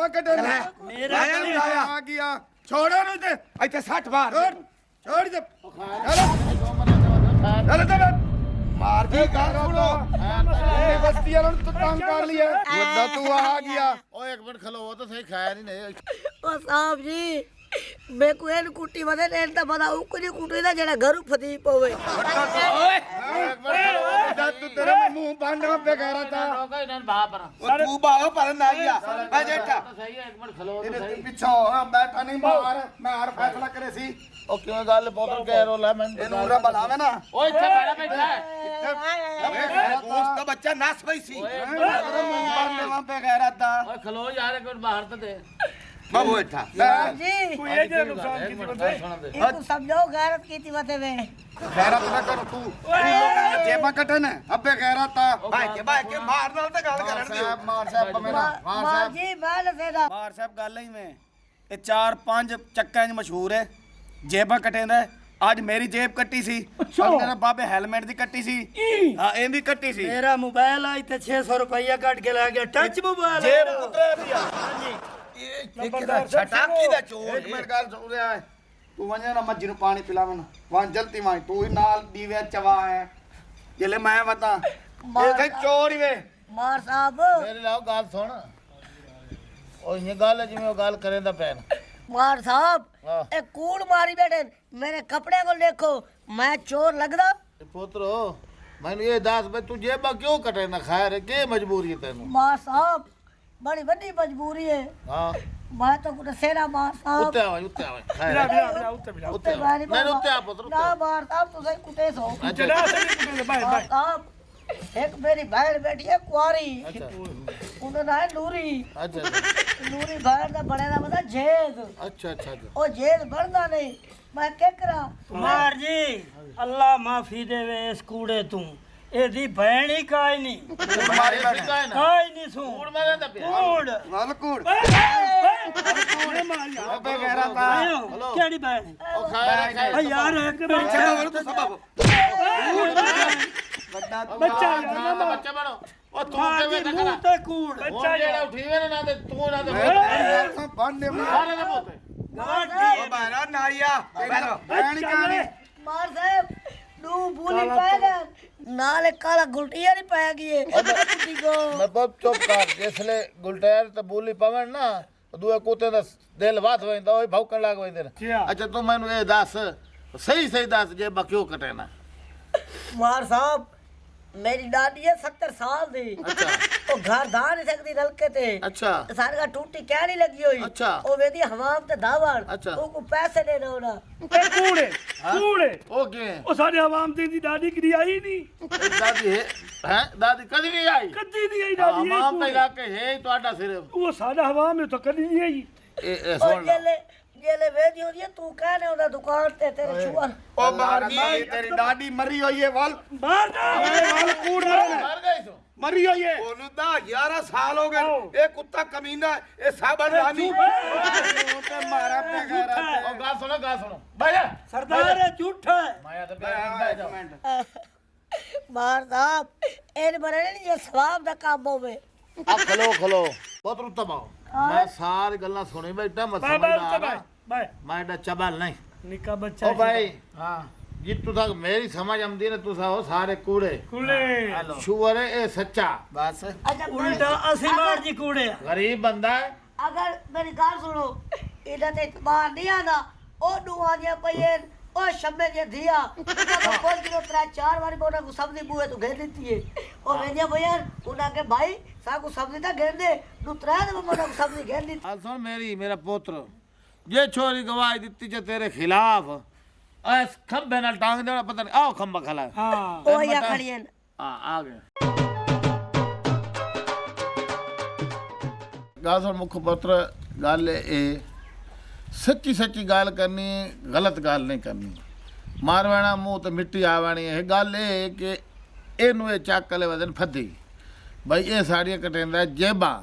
जेबा कटे मेरा आ गया छोड़ो नहीं ते इथे 60 बार छोड़ दे चलो चलो मार दी गारो ये बस्ती वालों तो तंग कर लिया बड़ा तू आ गया ओ एक मिनट खलो तो सही खाया नहीं ओ साहब जी मैं को एन कुटी वदे ने ता बदा उकरी कुटी दा जेड़ा घर फदी पवे ओए एक मिनट तू तेरे मुंह बंद पे कह रहा था रोका इन्हन बाप पर ओ तू बाहो पर ना गया मैं जेठा सही है एक मिनट खलो तो सही पिछो बैठा नहीं मार फैसला करे सी ओ क्यों गल पोतर कह रोला मैं एनु रा बुलावे ना ओए इथे बैठा है दोस्त का बच्चा नास भई सी वहां पे कह रहा था ओए खलो यार एक मिनट बाहर तो दे बाबू बैठा जी कोई ये जे नुकसान की बंदे इनको समझाओ गैरत कीती वते वे गैरत ना कर तू जेबा कटे ने अबे कह रहा था भाई के मार नाल ते गल करन दियो मार साहब मेरा मार जी मार सेदा मार साहब गल ही में ये 4-5 चक्कां च मशहूर है जेबा कटेंदा आज मेरी जेब कट्टी सी मेरा बाबे हेलमेट दी कट्टी सी हां एंदी कट्टी सी मेरा मोबाइल आई थे 600 रुपया काट के ला गया टच मोबाइल जेब कुतरे दिया हां जी छटाक की दा चोर एक मिनट गल सुन रहा है तू वने ना मज्जी नु पानी पिलावन वहां जल्दी माई तू ही नाल दीवे चवा है जेले मैं बता ये थे चोर ही वे मार साहब मेरे लाओ गल सुन ओ ये गल है जिवें ओ गल करेंदा पैन मार साहब ए कूड़ मारी बैठे मेरे कपड़े को देखो मैं चोर लगदा पुत्रो मैंने ये दास भाई तू जेबा क्यों कटे ना खैर के मजबूरी है तेनू मार साहब बड़ी बड़ी मजबूरी है हां मैं तो कुछ सेना मार साहब उत्ते आवे खैर बिला उत्ते उत्ते बारी नहीं उत्ते आ पुत्र ना मार साहब तुसे कुटे सो जरा से कुटे बाय मार बाय साहब एक मेरी बहन बैठी है कुआरी अच्छा उन्हें ना है नूरी अच्छा नूरी बहन दा बड़े दा पता जेद अच्छा अच्छा ओ जेद बढ़दा नहीं मैं क्या करा मार जी अल्लाह माफी देवे इस कूड़े तू एदी भैन ही काई नहीं तुम्हारी का है ना काई नहीं सू कूड़ में रहता पे कूड़ वाल कूड़ कूड़े मार अबे कह रहा था हेलो केड़ी भैन ओ खैर यार है कि चलो वो तो सबब बड़ा बच्चा बच्चा बनो ओ तू मार के जी वे मुंह ते कूड़ बच्चा जेड़ा उठीवे ना दे तू ना दे बंदे सारे दे पोते ओ बारा नारिया बहन कहानी मार साहब नू भूली पाएगा नाले काला गुलटिया नहीं पाएगी ये कुटी को मैं बहुत चुप कर जिसले गुलटेर ते बोली पवन ना दुए कुत्ते दा दिल वाथ वंदा ओए भौकण लाग वंदे अच्छा तू मैनू ए दस सही सही दस जे बक्यो कटे ना मार साहब मेरी दादी है 70 साल दी अच्छा ओ घर धा नहीं सकती नलके ते अच्छा सारे का टूटी क्या नहीं लगी हुई अच्छा। ओ वेदी हवाम ते धावण अच्छा। ओ को पैसे देना होना ए कूड़े कूड़े ओके ओ साडे आवाम दी दादी कदी आई नहीं दादी है दादी कदी नहीं आई कदी नहीं आई दादी आवाम का इलाके है तोड़ा सिर्फ वो साडा आवाम में तो कदी नहीं आई ए ओ सुन ला जेले वेदी होती है तू कहने होना दुकान ते तेरे छुआ ओ मारगी तेरी दादी मरी हुई है वाल मार ना वाल कूड़ रहा मर गई तू मरी हुई है ओनु दा 11 साल हो गए ए कुत्ता कमीना ए साबन रानी ते मारा पे कह रहा ओ गाल सुनो भाई सरदार है झूठा है माया तो बैठ जाओ मार साहब इन बरे नहीं ये सवाब दा काम होवे आ खलो बहुत रुत बाओ मैं सारी गल्ला सुनी बैठा मत बाय समझ बाय आ बाय मैं एडा चबल नहीं निका बच्चा ओ भाई हां जितू तक मेरी समझ आमदी ने तुसा हो सारे कूड़े कूड़े शुवर है ए सच्चा बस अच्छा उल्टा असि मार जी कूड़े गरीब बंदा है अगर मेरी गाल सुनो इधर ते इतबार नहीं आना ओ दुआ दिया पयन ओ शम्मे जे दिया तो 5 किलो 3-4 बारी बोना को सब्जी बुए तो घेर देती है ओ वेदिया भैया उना के भाई सा को सब्जी ता घेर दे नु 3 दिन बोना को सब्जी घेर दी हाल सुन मेरा पुत्र जे छोरी गवाही दित्ती जे तेरे खिलाफ ऐस खंबे नाल टांग देना पता नहीं आओ खंबा खला हां ओ या खड़ियन आ गए गाल सुन मुख पुत्र गल ए सच्ची गाल करनी गलत गाल नहीं करनी मारवाना मुंह तो मिट्टी आवानी है गल ए कि एनू ए चक ले वदन फदी भाई ये साड़ियाँ कटेंदा जेबा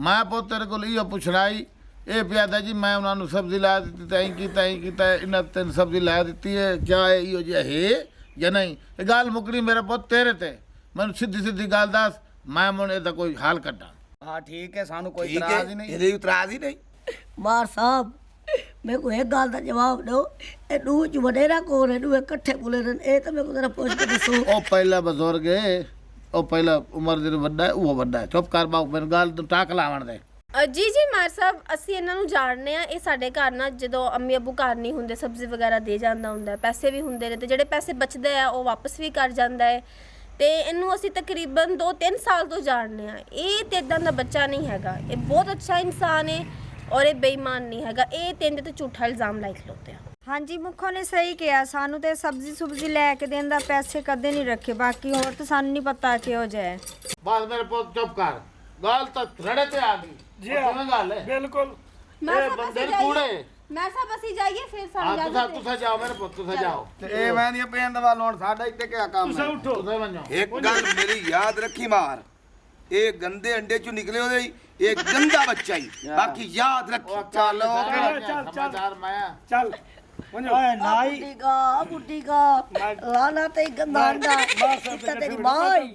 मैं पुत तेरे को इो पुछना आई ये प्यादा जी मैं उन्होंने सब्जी ला दी तई की इन्हें तेन सब्जी ला दी है क्या है इो जी है या नहीं ये गाल मुकनी मेरा पुत तेरे ते मैं सीधी गाल दस मैं मुन एदा कोई हाल कटा ਹਾਂ ਠੀਕ ਹੈ ਸਾਨੂੰ ਕੋਈ ਠੀਕ ਇਤਰਾਜ਼ ਹੈ ਹੀ ਨਹੀਂ ਇਹਦੇ ਇਤਰਾਜ਼ ਹੀ ਨਹੀਂ ਮਾਰ ਸਾਹਿਬ ਮੇਰੇ ਕੋ ਇੱਕ ਗੱਲ ਦਾ ਜਵਾਬ ਦਿਓ ਇਹ ਦੂ ਚ ਵਡੇਰਾ ਕੋਣ ਹੈ ਦੂ ਇਕੱਠੇ ਬੁਲੇ ਨੇ ਇਹ ਤਾਂ ਮੇਰੇ ਕੋ ਜ਼ਰਾ ਪੁੱਛ ਕੇ ਦੱਸੋ ਉਹ ਪਹਿਲਾ ਬਜ਼ੁਰਗ ਹੈ ਉਹ ਪਹਿਲਾ ਉਮਰ ਦੇ ਵੱਡਾ ਹੈ ਉਹ ਵੱਡਾ ਹੈ ਚੁੱਪ ਕਰ ਬਾਉ ਮੈਨੂੰ ਗੱਲ ਤੋਂ ਟਾਕ ਲਾਵਣ ਦੇ ਜੀ ਜੀ ਮਾਰ ਸਾਹਿਬ ਅਸੀਂ ਇਹਨਾਂ ਨੂੰ ਜਾਣਦੇ ਆ ਇਹ ਸਾਡੇ ਘਰ ਨਾਲ ਜਦੋਂ ਅੰਮੀ ਅੱਬੂ ਘਰ ਨਹੀਂ ਹੁੰਦੇ ਸਬਜ਼ੀ ਵਗੈਰਾ ਦੇ ਜਾਂਦਾ ਹੁੰਦਾ ਹੈ, ਪੈਸੇ ਵੀ ਹੁੰਦੇ ਨੇ ਤੇ ਜਿਹੜੇ ਪੈਸੇ ਬਚਦੇ ਆ ਉਹ ਵਾਪਸ ਵੀ ਕਰ ਜਾਂਦਾ ਹੈ ਤੇ ਇਹਨੂੰ ਅਸੀਂ ਤਕਰੀਬਨ 2-3 ਸਾਲ ਤੋਂ ਜਾਣਦੇ ਆ ਇਹ ਤੇ ਇਦਾਂ ਦਾ ਬੱਚਾ ਨਹੀਂ ਹੈਗਾ ਇਹ ਬਹੁਤ ਅੱਛਾ ਇਨਸਾਨ ਹੈ ਔਰ ਇਹ ਬੇਈਮਾਨ ਨਹੀਂ ਹੈਗਾ ਇਹ ਤੇਂਦੇ ਤੇ ਝੂਠਾ ਇਲਜ਼ਾਮ ਲਾਇਕ ਖਲੋਤੇ ਆ ਹਾਂਜੀ ਮੁੱਖੋਂ ਨੇ ਸਹੀ ਕਿਹਾ ਸਾਨੂੰ ਤੇ ਸਬਜ਼ੀ ਸੁਬਜ਼ੀ ਲੈ ਕੇ ਦੇਣ ਦਾ ਪੈਸੇ ਕਦੇ ਨਹੀਂ ਰੱਖੇ ਬਾਕੀ ਹੋਰ ਤਾਂ ਸਾਨੂੰ ਨਹੀਂ ਪਤਾ ਕਿਹੋ ਜਿਹਾ ਹੈ ਬਸ ਮੇਰੇ ਪੁੱਤ ਚੁੱਪ ਕਰ ਗੱਲ ਤਾਂ ਰੜੇ ਤੇ ਆ ਗਈ ਜੀ ਉਹ ਕਿਵੇਂ ਗੱਲ ਹੈ ਬਿਲਕੁਲ ਇਹ ਬੰਦੇ ਨੂੰ ਕੂੜੇ ਮੈਂ ਸਭ ਅਸੀਂ ਜਾਈਏ ਫਿਰ ਹਾਂ ਤੁਸੀਂ ਜਾਓ ਮੇਰੇ ਪੁੱਤ ਤੁਸੀਂ ਜਾਓ ਤੇ ਇਹ ਮੈਂ ਦੀਆਂ ਪਿੰਡ ਵੱਲ ਹੁਣ ਸਾਡਾ ਇੱਥੇ ਕਿਆ ਕੰਮ ਤੁਸੀਂ ਹੈ ਉਠੋ ਤੁਸੀਂ ਮੰਨੋ ਇੱਕ ਗੱਲ ਮੇਰੀ ਯਾਦ ਰੱਖੀ ਮਾਰ ਇਹ ਗੰਦੇ ਅੰਡੇ ਚੋਂ ਨਿਕਲੇ ਉਹਦੇ ਹੀ ਇਹ ਗੰਦਾ ਬੱਚਾ ਹੀ ਬਾਕੀ ਯਾਦ ਰੱਖੀ ਚੱਲ ਚੱਲ। ਸਮਾਚਾਰ ਮੈਂ ਚੱਲ ਓਏ ਨਾਈ ਬੁੱਢੀ ਕਾ ਲਾਣਾ ਤੇ ਗੰਦਾ ਅੰਡਾ ਇੱਤਾ ਤੇਰੀ ਮਾਂ ਹੀ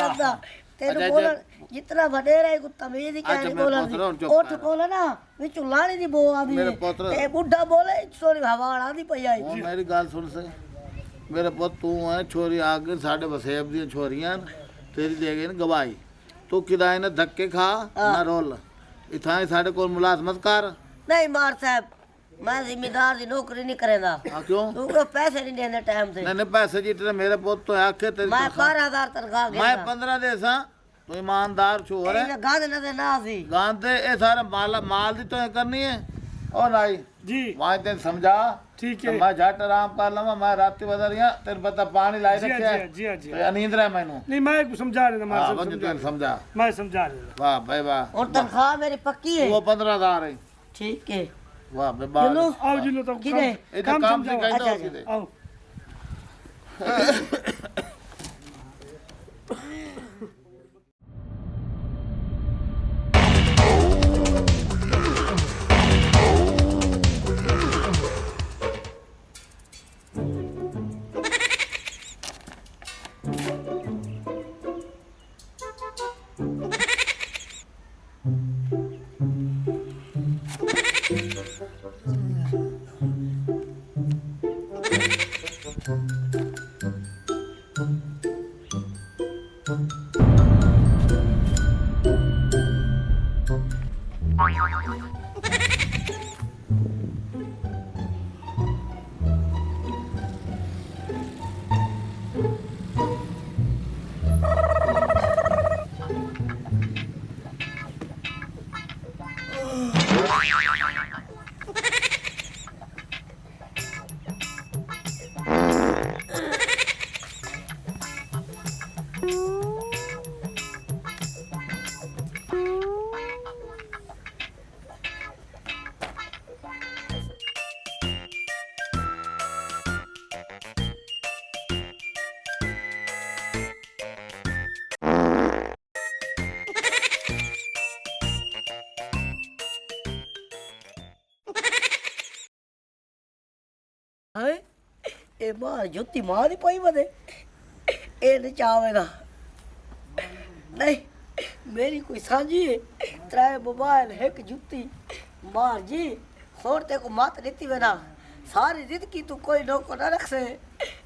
ਅੰਦਾ ਤੈਨੂੰ ਬੋਲਣ ਜਿਤਨਾ ਵਡੇਰਾ ਹੈ ਕੋ ਤਮੀਜ਼ ਹੀ ਅੱਛਾ, ਕਹਿ ਮੇਰੇ ਬੋਲਣ ਪੁੱਤਰੋਂ ਦੀ ਚੁੱਪ ਉੱਠ ਕਰ। ਬੋਲ ਨਾ ਵਿੱਚ ਲਾਣੀ ਦੀ ਬੋ ਆਦੀ ਮੇਰੇ ਪੁੱਤਰ- ਤੇ ਬੁੱਢਾ ਬੋਲੇ ਸੋਰੀ ਹਵਾ ਆਦੀ ਪਈ ਆਈ ਹੁਣ ਮੇਰੀ ਗੱਲ ਸੁਣ ਸੇ ਮੇਰੇ ਪੁੱਤ ਤੂੰ ਹੈ ਛੋਰੀ ਆ ਕੇ ਸਾਡੇ ਵਸੇਬ ਦੀਆਂ ਛੋਰੀਆਂ ਨੇ, ਤੇਰੀ ਦੇ ਗਏ ਨੇ ਗਵਾਹੀ ਤੂੰ ਕਿਦਾਂ ਇਹਨਾਂ ਧੱਕੇ ਖਾ ਨਾ ਰੋਲ ਇਥਾਂ ਸਾਡੇ ਕੋਲ ਮੁਲਾਜ਼ਮਤ ਕਰ ਨਹੀਂ ਮਾਰ ਸਾਹਿਬ ਮੈਂ ਜ਼ਿੰਮੇਦਾਰ ਦੀ ਨੌਕਰੀ ਨਹੀਂ ਕਰੇਂਦਾ ਆ ਕਿਉਂ ਤੂੰ ਕੋ ਪੈਸੇ ਨਹੀਂ ਦੇਂਦੇ ਟਾਈਮ ਤੇ ਨਹੀਂ ਪੈਸੇ ਜਿੱਤੇ ਮੇਰੇ ਪੁੱਤ ਤੋਂ ਆਖੇ ਤੇਰੀ ਮੈਂ ਤਨਖਾਹ। 12000 ਤਨਖਾਹ ਮੈਂ ਗਿਆ 15 ਦੇ ਸਾਂ ਤੂੰ ਇਮਾਨਦਾਰ ਛੋਰ ਹੈ ਇਹ ਗਾਂਦ ਨਾ ਦੇ ਨਾ ਸੀ ਗਾਂ ਤੇ ਇਹ ਸਾਰਾ ਮਾਲ ਦੀ ਤੋਂ ਕਰਨੀ ਹੈ ਉਹ ਨਹੀਂ ਜੀ ਮੈਂ ਤੈਨੂੰ ਸਮਝਾ ਠੀਕ ਤੇ ਹੈ ਮੈਂ ਝੱਟ ਆਰਾਮ ਕਰ ਲਵਾਂ ਮੈਂ ਰਾਤੀ ਬਦਲ ਰਿਹਾ ਤੈਨੂੰ ਪਤਾ ਪਾਣੀ ਲਾਏ ਜੀ ਰੱਖਿਆ ਜੀ ਜੀ ਤੇ ਨੀਂਦ ਰਿਹਾ ਮੈਨੂੰ ਨਹੀਂ ਮੈਂ ਸਮਝਾ ਰਿਹਾ ਮਾਰ ਹਾਂ ਸਾਹਿਬ ਬੰਦ ਤੈਨੂੰ ਸਮਝਾ ਮੈਂ ਸਮਝਾ ਰਿਹਾ ਵਾਹ ਬਈ ਵਾਹ ਹੁਣ ਤਨਖਾਹ ਮੇਰੀ ਪੱਕੀ ਹੈ ਉਹ 15000 ਹੈ ਠੀਕ ਹੈ ਵਾਹ ਬਈ ਵਾਹ ਚਲੋ ਆਓ ਜੀ ਲੋ ਤਾਂ ਕਿਹਨੇ? ਇਹ ਤਾਂ ਕੰਮ ਸੀ ਕਹਿੰਦਾ ਅੱਛਾ, ਸੀ ਤੇ ਆਓ ਹਾਏ ਇਹ ਬਾਹਰ ਜੁੱਤੀ ਮਾਂ ਦੀ ਪਈ ਵਦੇ ਇਹ ਨਹੀਂ ਚਾਵੇਗਾ ਨਹੀਂ ਮੇਰੀ ਕੋਈ ਸਾਂਝੀ ਹੈ ਤਰੇ ਮੋਬਾਈਲ ਇੱਕ ਜੁੱਤੀ ਮਾਰ ਜੀ ਹੋਰ ਤੇ ਕੋ ਮਤ ਦਿੱਤੀ ਵੇ ਨਾ ਸਾਰੀ ਜ਼ਿੰਦਗੀ ਤੂੰ ਕੋਈ ਨੌਕਰ ਨਾ ਰੱਖ ਸੇ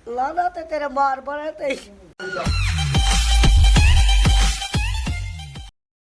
ਲਾਣਾ ਤੇ ਤੇਰੇ ਮਾਰ ਬਣੇ ਤੇ